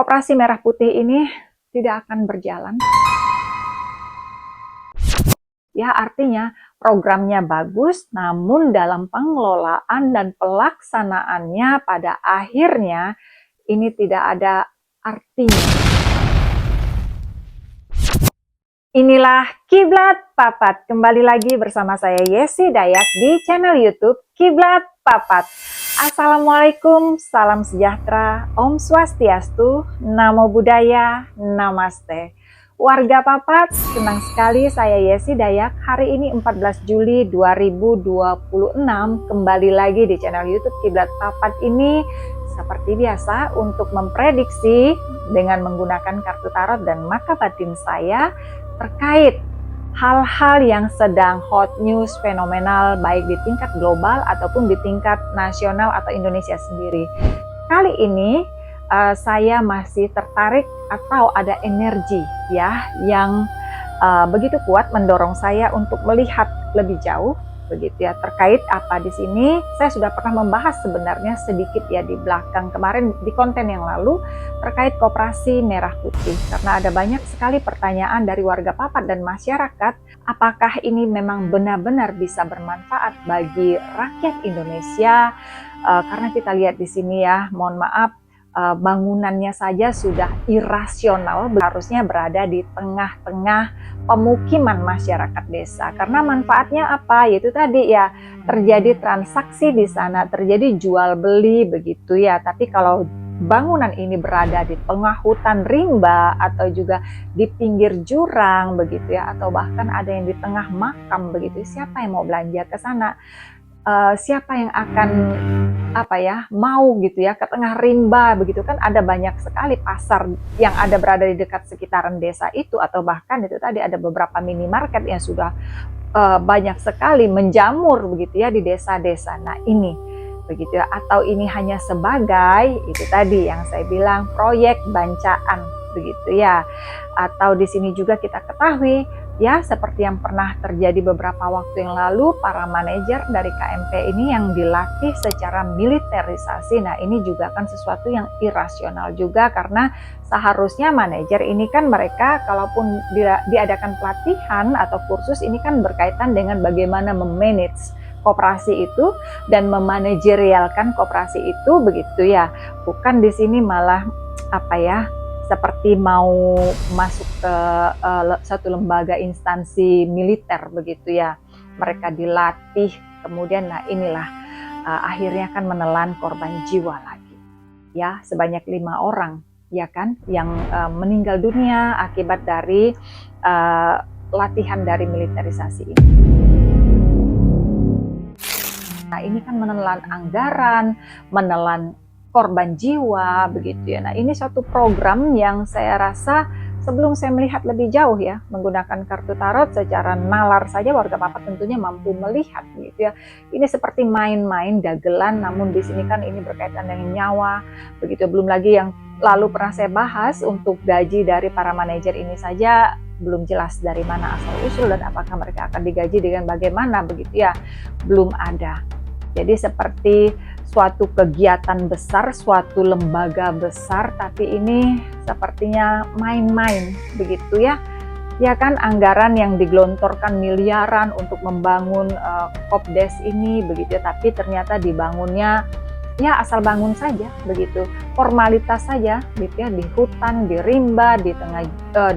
Koperasi Merah Putih ini tidak akan berjalan. Ya, artinya programnya bagus, namun dalam pengelolaan dan pelaksanaannya pada akhirnya ini tidak ada artinya. Inilah Kiblat Papat. Kembali lagi bersama saya Yesi Dayak di channel YouTube Kiblat Papat. Assalamualaikum, salam sejahtera, Om Swastiastu, Namo Buddhaya, Namaste. Warga Papat, senang sekali saya Yesi Dayak hari ini 14 Juli 2026 kembali lagi di channel YouTube Kiblat Papat ini seperti biasa untuk memprediksi dengan menggunakan kartu tarot dan maka batin saya terkait hal-hal yang sedang hot news fenomenal baik di tingkat global ataupun di tingkat nasional atau Indonesia sendiri. Kali ini saya masih tertarik atau ada energi ya yang begitu kuat mendorong saya untuk melihat lebih jauh begitu ya terkait apa di sini. Saya sudah pernah membahas sebenarnya sedikit ya di belakang kemarin di konten yang lalu terkait Koperasi Merah Putih karena ada banyak sekali pertanyaan dari warga Papat dan masyarakat apakah ini memang benar-benar bisa bermanfaat bagi rakyat Indonesia karena kita lihat di sini ya, mohon maaf bangunannya saja sudah irasional, harusnya berada di tengah-tengah pemukiman masyarakat desa. Karena manfaatnya apa? Yaitu tadi ya, terjadi transaksi di sana, terjadi jual beli begitu ya. Tapi kalau bangunan ini berada di tengah hutan rimba atau juga di pinggir jurang begitu ya, atau bahkan ada yang di tengah makam begitu, siapa yang mau belanja ke sana? Siapa yang akan mau gitu ya ke tengah rimba begitu kan, ada banyak sekali pasar yang ada berada di dekat sekitaran desa itu, atau bahkan itu tadi ada beberapa minimarket yang sudah banyak sekali menjamur begitu ya di desa-desa. Nah ini begitu ya, atau ini hanya sebagai itu tadi yang saya bilang proyek bancaan begitu ya, atau di sini juga kita ketahui ya seperti yang pernah terjadi beberapa waktu yang lalu, para manajer dari KMP ini yang dilatih secara militerisasi. Nah ini juga kan sesuatu yang irasional juga karena seharusnya manajer ini kan mereka kalaupun diadakan pelatihan atau kursus ini kan berkaitan dengan bagaimana memanage koperasi itu dan memanajerialkan koperasi itu begitu ya. Bukan di sini malah seperti mau masuk ke satu lembaga instansi militer begitu ya. Mereka dilatih kemudian nah inilah akhirnya kan menelan korban jiwa lagi ya, sebanyak 5 orang ya kan yang meninggal dunia akibat dari latihan dari militerisasi ini. Nah ini kan menelan anggaran, menelan korban jiwa begitu ya. Nah ini suatu program yang saya rasa sebelum saya melihat lebih jauh ya menggunakan kartu tarot secara nalar saja warga Papat tentunya mampu melihat gitu ya. Ini seperti main-main dagelan, namun di sini kan ini berkaitan dengan nyawa begitu. Belum lagi yang lalu pernah saya bahas untuk gaji dari para manajer ini saja belum jelas dari mana asal usul dan apakah mereka akan digaji dengan bagaimana begitu ya, belum ada. Jadi seperti suatu kegiatan besar, suatu lembaga besar, tapi ini sepertinya main-main begitu ya. Ya kan, anggaran yang digelontorkan miliaran untuk membangun Kopdes ini begitu ya, tapi ternyata dibangunnya ya asal bangun saja begitu, formalitas saja gitu ya, di hutan, di rimba, di tengah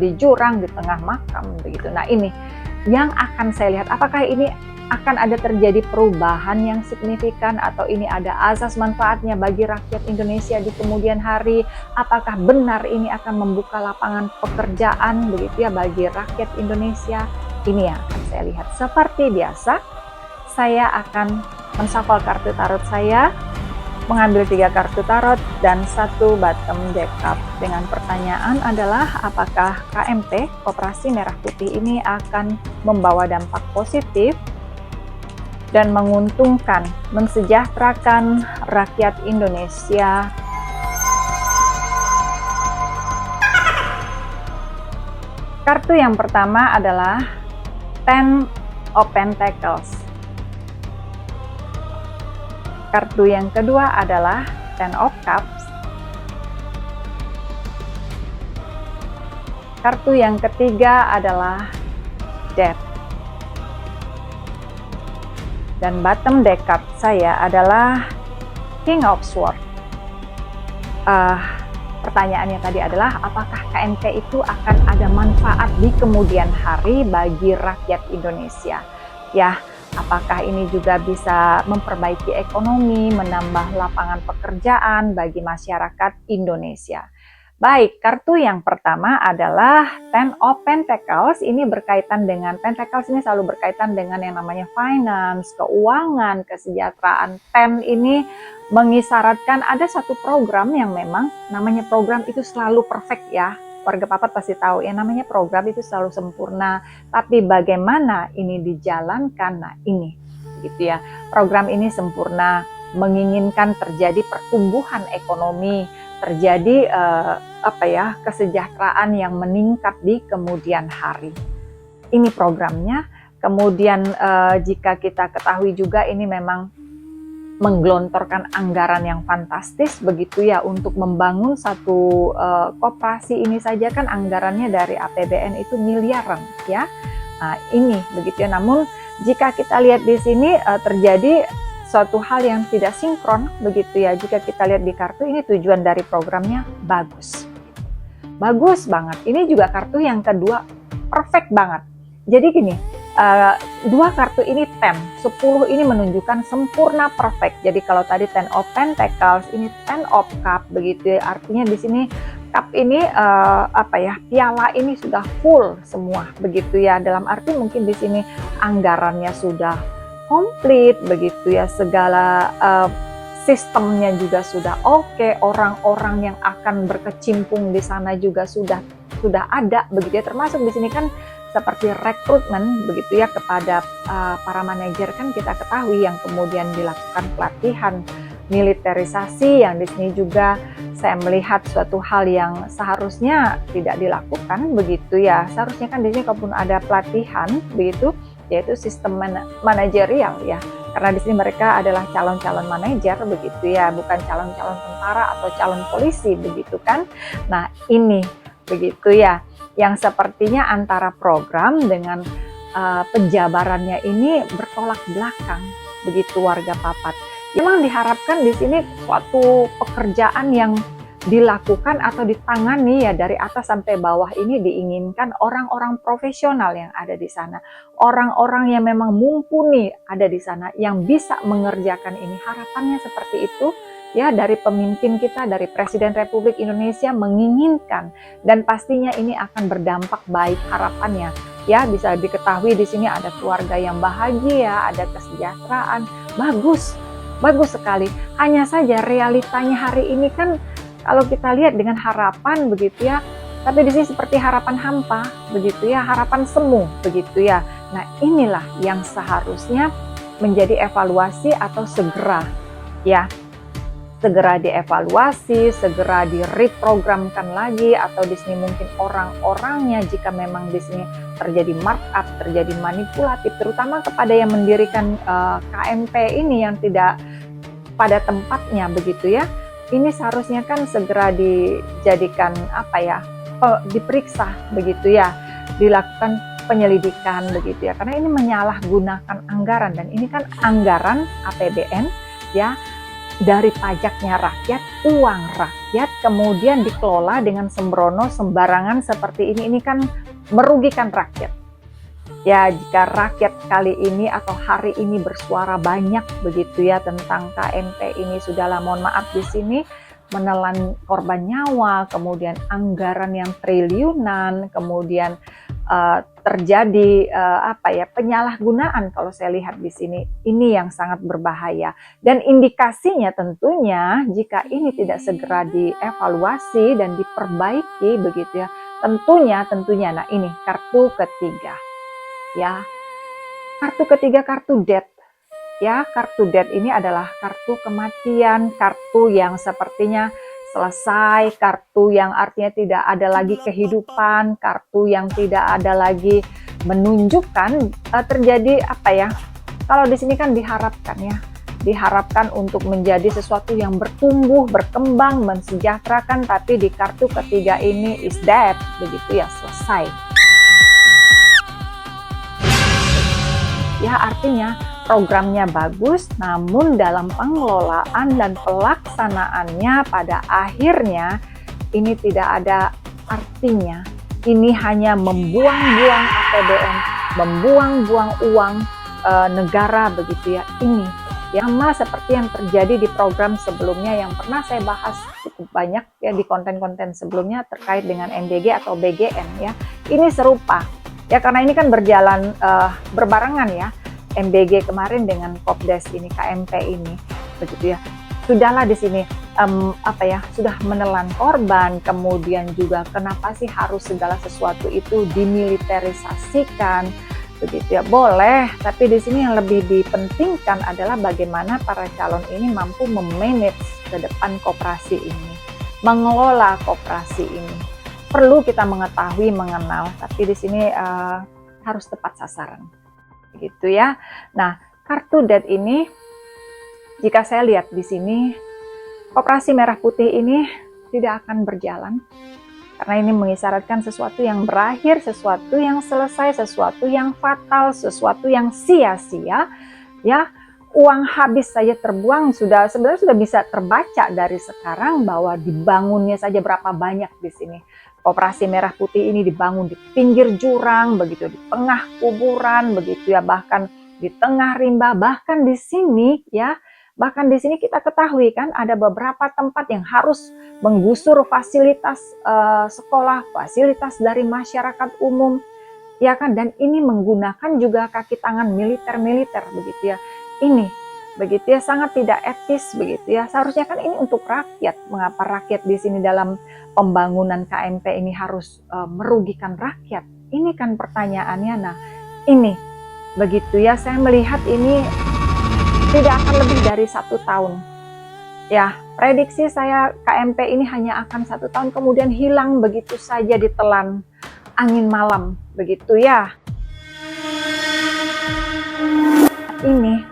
di jurang, di tengah makam begitu. Nah ini yang akan saya lihat, apakah ini akan ada terjadi perubahan yang signifikan atau ini ada asas manfaatnya bagi rakyat Indonesia di kemudian hari. Apakah benar ini akan membuka lapangan pekerjaan begitu ya bagi rakyat Indonesia? Ini yang akan saya lihat. Seperti biasa, saya akan menshuffle kartu tarot saya, mengambil 3 kartu tarot dan 1 bottom deck card. Dengan pertanyaan adalah apakah KMP Koperasi Merah Putih ini akan membawa dampak positif dan menguntungkan, mensejahterakan rakyat Indonesia. Kartu yang pertama adalah Ten of Pentacles. Kartu yang kedua adalah Ten of Cups. Kartu yang ketiga adalah Death. Dan bottom deck card saya adalah King of Swords. Pertanyaannya tadi adalah apakah KMP itu akan ada manfaat di kemudian hari bagi rakyat Indonesia? Ya, apakah ini juga bisa memperbaiki ekonomi, menambah lapangan pekerjaan bagi masyarakat Indonesia? Baik, kartu yang pertama adalah Ten of Pentacles. Ini berkaitan dengan, Pentacles ini selalu berkaitan dengan yang namanya finance, keuangan, kesejahteraan. Ten ini mengisyaratkan ada satu program yang memang namanya program itu selalu perfect ya. Warga papat pasti tahu yang namanya program itu selalu sempurna. Tapi bagaimana ini dijalankan? Nah ini gitu ya. Program ini sempurna, menginginkan terjadi pertumbuhan ekonomi, terjadi kesejahteraan yang meningkat di kemudian hari. Ini programnya. Kemudian jika kita ketahui juga ini memang menggelontorkan anggaran yang fantastis begitu ya untuk membangun satu koperasi ini saja kan anggarannya dari APBN itu miliaran ya. Nah, ini begitu ya. Namun jika kita lihat di sini terjadi suatu hal yang tidak sinkron begitu ya. Jika kita lihat di kartu ini tujuan dari programnya bagus. Bagus banget. Ini juga kartu yang kedua perfect banget. Jadi gini, dua kartu ini 10 ini menunjukkan sempurna perfect. Jadi kalau tadi Ten of Pentacles, ini Ten of Cup begitu ya. Artinya di sini cup ini piala ini sudah full semua begitu ya. Dalam arti mungkin di sini anggarannya sudah komplit begitu ya, segala sistemnya juga sudah oke, orang-orang yang akan berkecimpung di sana juga sudah ada begitu ya. Termasuk di sini kan seperti rekrutmen begitu ya kepada para manajer kan kita ketahui yang kemudian dilakukan pelatihan militerisasi yang di sini juga saya melihat suatu hal yang seharusnya tidak dilakukan begitu ya. Seharusnya kan di sini kalaupun ada pelatihan begitu yaitu sistem manajerial ya, karena di sini mereka adalah calon-calon manajer begitu ya, bukan calon-calon tentara atau calon polisi begitu kan. Nah ini begitu ya, yang sepertinya antara program dengan penjabarannya ini bertolak belakang begitu warga papat. Memang diharapkan di sini suatu pekerjaan yang dilakukan atau ditangani ya dari atas sampai bawah ini diinginkan orang-orang profesional yang ada di sana, orang-orang yang memang mumpuni ada di sana yang bisa mengerjakan ini. Harapannya seperti itu ya dari pemimpin kita, dari Presiden Republik Indonesia menginginkan, dan pastinya ini akan berdampak baik harapannya. Ya bisa diketahui di sini ada keluarga yang bahagia, ada kesejahteraan, bagus sekali. Hanya saja realitanya hari ini kan kalau kita lihat dengan harapan begitu ya, tapi di sini seperti harapan hampa begitu ya, harapan semu begitu ya. Nah inilah yang seharusnya menjadi evaluasi atau segera dievaluasi, segera direprogramkan lagi, atau di sini mungkin orang-orangnya jika memang di sini terjadi markup, terjadi manipulatif, terutama kepada yang mendirikan KMP ini yang tidak pada tempatnya begitu ya. Ini seharusnya kan segera dijadikan diperiksa begitu ya, dilakukan penyelidikan begitu ya, karena ini menyalahgunakan anggaran, dan ini kan anggaran APBN ya, dari pajaknya rakyat, uang rakyat kemudian dikelola dengan sembrono sembarangan seperti ini kan merugikan rakyat. Ya jika rakyat kali ini atau hari ini bersuara banyak begitu ya tentang KMP ini, sudahlah mohon maaf di sini menelan korban nyawa, kemudian anggaran yang triliunan, kemudian terjadi penyalahgunaan. Kalau saya lihat di sini ini yang sangat berbahaya, dan indikasinya tentunya jika ini tidak segera dievaluasi dan diperbaiki begitu ya, tentunya nah ini kartu ketiga ya, kartu ketiga, kartu Death ya. Kartu Death ini adalah kartu kematian, kartu yang sepertinya selesai, kartu yang artinya tidak ada lagi kehidupan, kartu yang tidak ada lagi menunjukkan terjadi kalau di sini kan diharapkan ya diharapkan untuk menjadi sesuatu yang bertumbuh, berkembang, mensejahterakan, tapi di kartu ketiga ini is dead, begitu ya, selesai. Ya, artinya programnya bagus, namun dalam pengelolaan dan pelaksanaannya pada akhirnya ini tidak ada artinya. Ini hanya membuang-buang APBN, membuang-buang uang negara, begitu ya. Ini sama seperti yang terjadi di program sebelumnya yang pernah saya bahas cukup banyak ya di konten-konten sebelumnya terkait dengan MBG atau BGN ya. Ini serupa ya, karena ini kan berjalan berbarengan ya, MBG kemarin dengan Kopdes ini, KMP ini, begitu ya. Sudahlah di sini sudah menelan korban, kemudian juga kenapa sih harus segala sesuatu itu dimiliterisasikan, begitu ya. Boleh, tapi di sini yang lebih dipentingkan adalah bagaimana para calon ini mampu memanage ke depan koperasi ini, mengelola koperasi ini. Perlu kita mengetahui, mengenal, tapi di sini harus tepat sasaran, begitu ya. Nah, kartu dead ini, jika saya lihat di sini, koperasi merah putih ini tidak akan berjalan. Karena ini mengisyaratkan sesuatu yang berakhir, sesuatu yang selesai, sesuatu yang fatal, sesuatu yang sia-sia. Ya, uang habis saja terbuang, sebenarnya sudah bisa terbaca dari sekarang bahwa dibangunnya saja berapa banyak di sini. Koperasi merah putih ini dibangun di pinggir jurang, begitu, di tengah kuburan, begitu ya, bahkan di tengah rimba, bahkan di sini ya. Bahkan di sini kita ketahui kan ada beberapa tempat yang harus menggusur fasilitas sekolah, fasilitas dari masyarakat umum, ya kan, dan ini menggunakan juga kaki tangan militer begitu ya. Ini begitu ya, sangat tidak etis begitu ya. Seharusnya kan ini untuk rakyat. Mengapa rakyat di sini dalam pembangunan KMP ini harus merugikan rakyat? Ini kan pertanyaannya. Nah, ini begitu ya, saya melihat ini tidak akan lebih dari 1 tahun. Ya, prediksi saya KMP ini hanya akan 1 tahun kemudian hilang begitu saja ditelan angin malam, begitu ya. Ini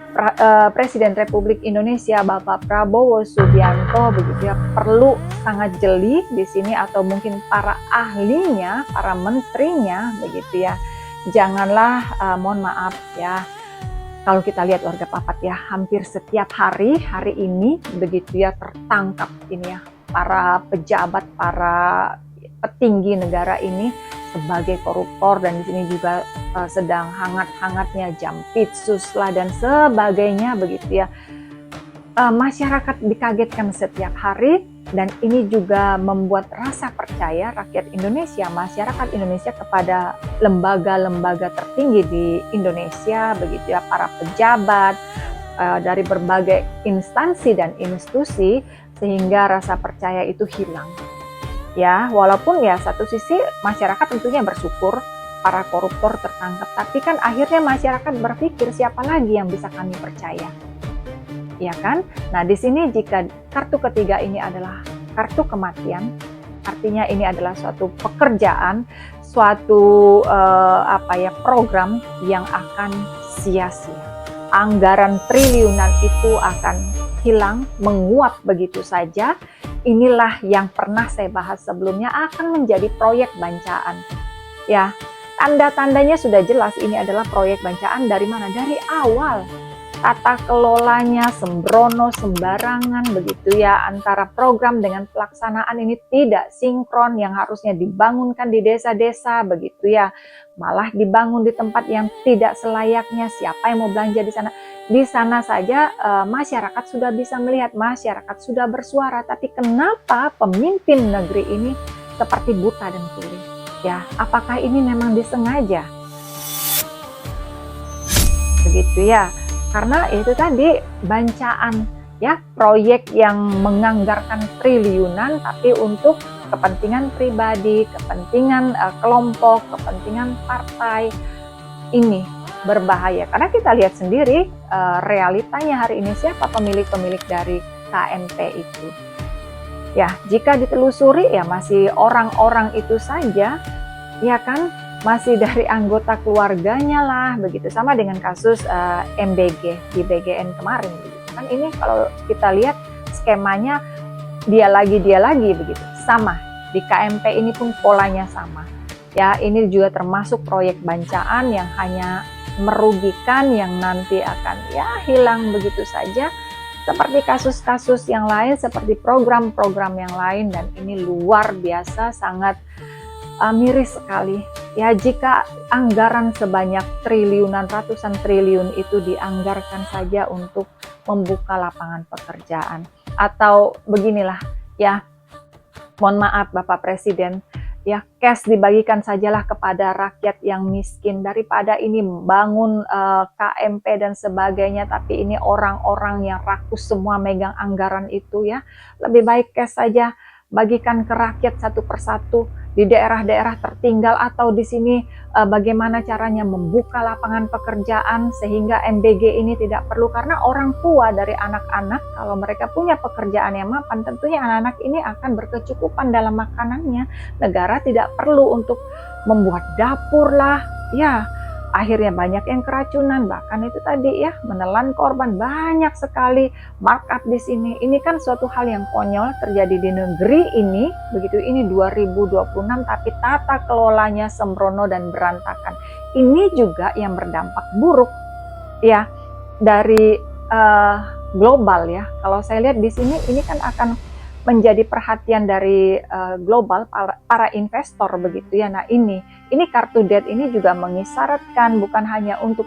Presiden Republik Indonesia Bapak Prabowo Subianto, begitu ya, perlu sangat jeli di sini, atau mungkin para ahlinya, para menterinya, begitu ya. Janganlah mohon maaf ya, kalau kita lihat warga Papat ya, hampir setiap hari ini begitu ya, tertangkap ini ya para pejabat, para petinggi negara ini sebagai koruptor, dan di sini juga sedang hangat-hangatnya Jampitsus lah dan sebagainya, begitu ya. Masyarakat dikagetkan setiap hari, dan ini juga membuat rasa percaya rakyat Indonesia, masyarakat Indonesia kepada lembaga-lembaga tertinggi di Indonesia, begitu ya, para pejabat dari berbagai instansi dan institusi, sehingga rasa percaya itu hilang. Ya, walaupun ya satu sisi masyarakat tentunya bersyukur para koruptor tertangkap, tapi kan akhirnya masyarakat berpikir siapa lagi yang bisa kami percaya. Ya kan? Nah, di sini jika kartu ketiga ini adalah kartu kematian, artinya ini adalah suatu pekerjaan, suatu program yang akan sia-sia. Anggaran triliunan itu akan hilang, menguap begitu saja. Inilah yang pernah saya bahas sebelumnya, akan menjadi proyek bancaan. Ya, tanda-tandanya sudah jelas ini adalah proyek bancaan. Dari mana? Dari awal. Tata kelolanya sembrono, sembarangan, begitu ya, antara program dengan pelaksanaan ini tidak sinkron, yang harusnya dibangunkan di desa-desa, begitu ya, malah dibangun di tempat yang tidak selayaknya. Siapa yang mau belanja di sana? Di sana saja masyarakat sudah bisa melihat, masyarakat sudah bersuara, tapi kenapa pemimpin negeri ini seperti buta dan tuli? Ya, apakah ini memang disengaja? Begitu ya. Karena itu tadi bancaan ya, proyek yang menganggarkan triliunan tapi untuk kepentingan pribadi, kepentingan kelompok, kepentingan partai. Ini berbahaya karena kita lihat sendiri realitanya hari ini, siapa pemilik-pemilik dari KMP itu. Ya, jika ditelusuri ya masih orang-orang itu saja, ya kan, masih dari anggota keluarganya lah, begitu. Sama dengan kasus MBG di BGN kemarin, begitu kan. kan ini kalau kita lihat skemanya dia lagi begitu. Sama di KMP ini pun polanya sama. Ya, ini juga termasuk proyek bancaan yang hanya merugikan, yang nanti akan ya hilang begitu saja. Seperti kasus-kasus yang lain, seperti program-program yang lain, dan ini luar biasa, sangat miris sekali. Ya, jika anggaran sebanyak triliunan, ratusan triliun itu dianggarkan saja untuk membuka lapangan pekerjaan. Atau beginilah, ya, mohon maaf Bapak Presiden, ya cash dibagikan sajalah kepada rakyat yang miskin daripada ini bangun KMP dan sebagainya, tapi ini orang-orang yang rakus semua megang anggaran itu ya. Lebih baik cash saja, bagikan ke rakyat satu persatu di daerah-daerah tertinggal, atau di sini bagaimana caranya membuka lapangan pekerjaan sehingga MBG ini tidak perlu, karena orang tua dari anak-anak kalau mereka punya pekerjaan yang mapan, tentunya anak-anak ini akan berkecukupan dalam makanannya. Negara tidak perlu untuk membuat dapur lah, ya akhirnya banyak yang keracunan, bahkan itu tadi ya menelan korban banyak sekali. Markup di sini, ini kan suatu hal yang konyol terjadi di negeri ini, begitu. Ini 2026 tapi tata kelolanya sembrono dan berantakan. Ini juga yang berdampak buruk ya dari global ya. Kalau saya lihat di sini ini kan akan menjadi perhatian dari global, para investor begitu ya. Nah ini kartu debt ini juga mengisyaratkan bukan hanya untuk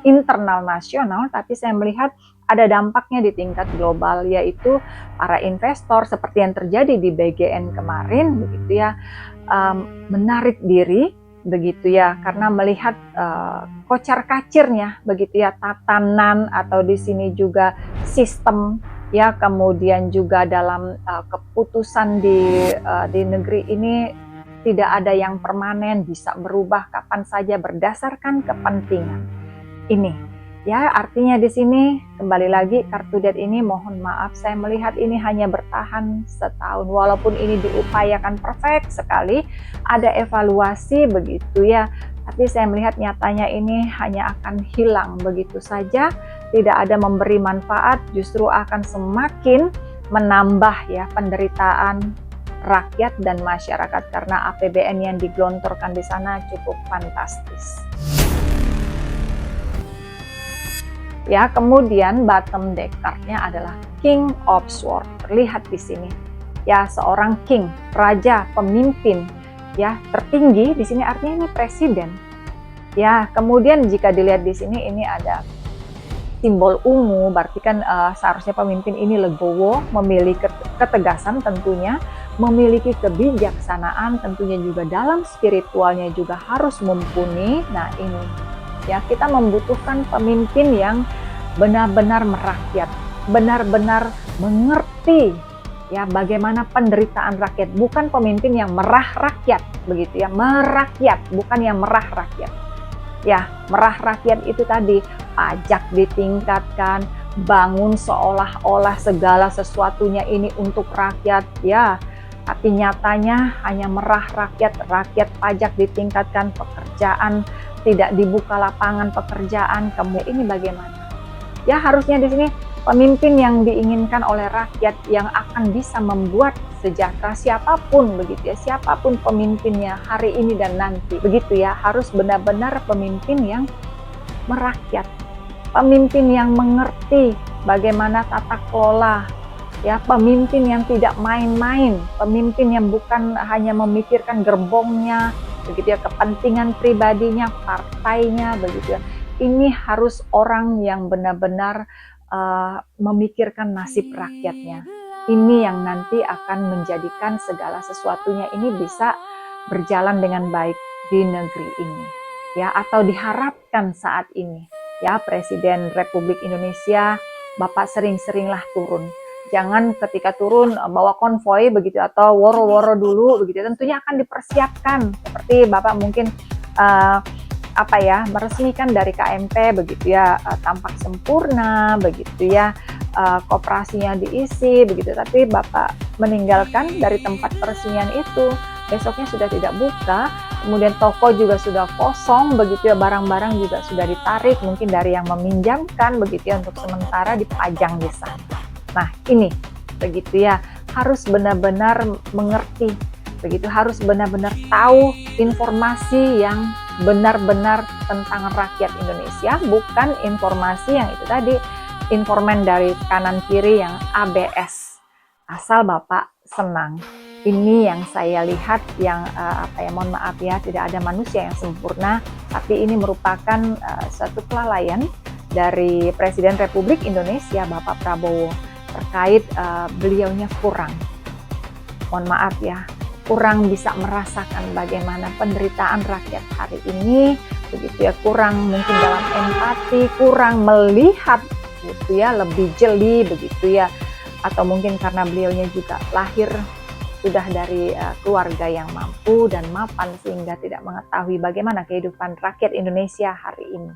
internal nasional, tapi saya melihat ada dampaknya di tingkat global, yaitu para investor seperti yang terjadi di BGN kemarin begitu ya, menarik diri begitu ya, karena melihat kocar kacirnya begitu ya, tatanan atau di sini juga sistem ya, kemudian juga dalam keputusan di negeri ini tidak ada yang permanen, bisa berubah kapan saja berdasarkan kepentingan. Ini ya, artinya di sini kembali lagi kartu debt ini, mohon maaf saya melihat ini hanya bertahan setahun, walaupun ini diupayakan perfect sekali, ada evaluasi begitu ya, tapi saya melihat nyatanya ini hanya akan hilang begitu saja, tidak ada memberi manfaat, justru akan semakin menambah ya penderitaan rakyat dan masyarakat, karena APBN yang digelontorkan di sana cukup fantastis. Ya, kemudian bottom deck card-nya adalah King of Swords. Terlihat di sini. Ya, seorang king, raja, pemimpin ya, tertinggi di sini, artinya ini presiden. Ya, kemudian jika dilihat di sini ini ada simbol ungu, berarti kan seharusnya pemimpin ini legowo, memiliki ketegasan tentunya, memiliki kebijaksanaan tentunya, juga dalam spiritualnya juga harus mumpuni. Nah ini ya, kita membutuhkan pemimpin yang benar-benar merakyat, benar-benar mengerti ya bagaimana penderitaan rakyat, bukan pemimpin yang merah rakyat begitu ya, merakyat bukan yang merah rakyat. Ya, merah rakyat itu tadi pajak ditingkatkan, bangun seolah-olah segala sesuatunya ini untuk rakyat ya, tapi nyatanya hanya merah rakyat, pajak ditingkatkan, pekerjaan tidak dibuka, lapangan pekerjaan. Kemudian ini bagaimana? Ya, harusnya di sini pemimpin yang diinginkan oleh rakyat yang akan bisa membuat sejahtera siapapun begitu ya, siapapun pemimpinnya hari ini dan nanti begitu ya, harus benar-benar pemimpin yang merakyat, pemimpin yang mengerti bagaimana tata kelola ya, pemimpin yang tidak main-main, pemimpin yang bukan hanya memikirkan gerbongnya begitu ya, kepentingan pribadinya, partainya begitu ya. Ini harus orang yang benar-benar memikirkan nasib rakyatnya. Ini yang nanti akan menjadikan segala sesuatunya ini bisa berjalan dengan baik di negeri ini ya, atau diharapkan saat ini ya. Presiden Republik Indonesia, Bapak sering-seringlah turun, jangan ketika turun bawa konvoi begitu atau woro-woro dulu begitu, tentunya akan dipersiapkan seperti Bapak mungkin meresmikan dari KMP begitu ya, tampak sempurna begitu ya, koperasinya diisi begitu, tapi Bapak meninggalkan dari tempat peresmian itu, besoknya sudah tidak buka, kemudian toko juga sudah kosong begitu ya, barang-barang juga sudah ditarik mungkin dari yang meminjamkan begitu ya, untuk sementara dipajang di sana. Nah ini begitu ya, harus benar-benar mengerti begitu, harus benar-benar tahu informasi yang benar-benar tentang rakyat Indonesia, bukan informasi yang itu tadi, informan dari kanan kiri yang ABS, asal Bapak senang. Ini yang saya lihat yang mohon maaf ya, tidak ada manusia yang sempurna, tapi ini merupakan suatu kelalaian dari Presiden Republik Indonesia Bapak Prabowo terkait beliaunya kurang, mohon maaf ya, kurang bisa merasakan bagaimana penderitaan rakyat hari ini begitu ya, kurang mungkin dalam empati, kurang melihat gitu ya, lebih jeli begitu ya, atau mungkin karena beliaunya juga lahir sudah dari keluarga yang mampu dan mapan sehingga tidak mengetahui bagaimana kehidupan rakyat Indonesia hari ini.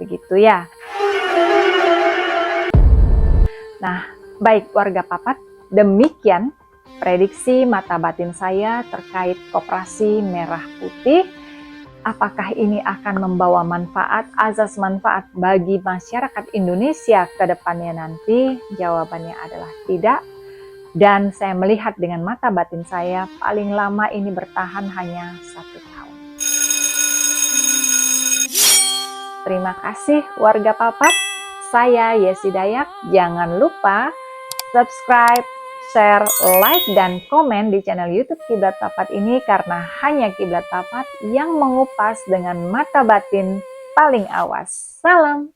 Begitu ya. Nah, baik warga Papat, demikian prediksi mata batin saya terkait Koperasi Merah Putih. Apakah ini akan membawa manfaat, azas manfaat bagi masyarakat Indonesia ke depannya nanti? Jawabannya adalah tidak. Dan saya melihat dengan mata batin saya, paling lama ini bertahan hanya 1 tahun. Terima kasih warga Papat. Saya Yesi Dayak. Jangan lupa subscribe, share, like, dan komen di channel YouTube Kiblat Papat ini, karena hanya Kiblat Papat yang mengupas dengan mata batin paling awas. Salam.